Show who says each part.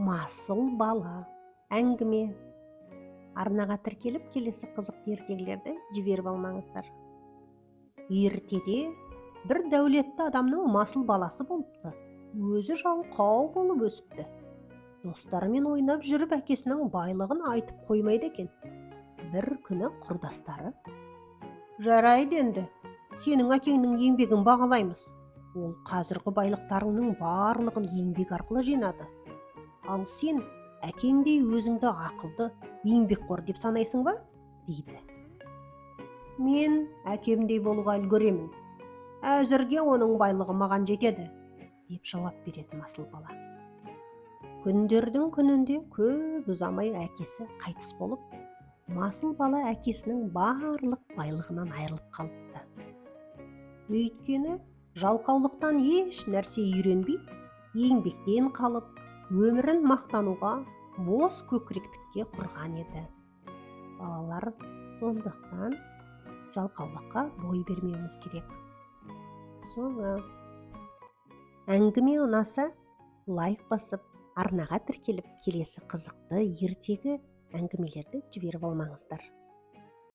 Speaker 1: Масыл бала әңгіме. Арнаға тіркеліп келесі қызықты ертегілерді жіберіп алмаңыздар. Ертеде бір дәулетті адамның масыл баласы болыпты. Өзі жалқау болып өсіпті. Достарымен ойнап жүріп әкесінің байлығын айтып қоймайды екен. Бір күні құрдастары: "Жарайды енді, сенің әкеңнің еңбегін бағалаймыз. Ол қазіргі байлықтарыңның барлығын еңбек арқылы жинады. Ал сен әкеңдей өзіңді ақылды, еңбекқор деп санайсың ба?" дейді. "Мен әкемдей болуға үлгеремін. Әзірге оның байлығы маған жетеді", деп жауап береді масыл бала. Күндердің күнінде көп ұзамай әкесі қайтыс болып, масыл бала әкесінің барлық байлығынан айырылып қалыпты. Өйткені жалқаулықтан еш нәрсе үйренбей, еңбектен қалып, өмірін мақтануға, бос көкіректікке құрған еді. Балалар, сондықтан жалқаулыққа бой бермеуіміз керек. Соңы. Әңгіме ұнаса, лайк басып, арнаға тіркеліп келесі қызықты ертегі әңгімелерді жіберіп алмаңыздар.